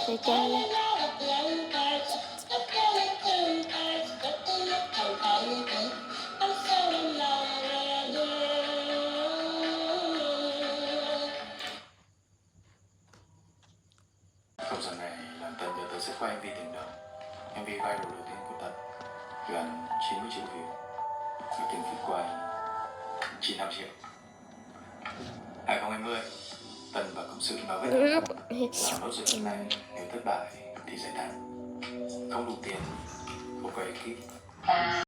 Để chơi lên. Câu chuyện này làm Tân nhớ tới sẽ quay MV Tình Đầu. MV viral đầu tiên của Tân, gần 90 triệu view và tiền phí quay 95 triệu. 2020, Tân và cộng sự nói với thằng làm nốt dự án này, nếu thất bại thì giải tán, không đủ tiền, không có ekip.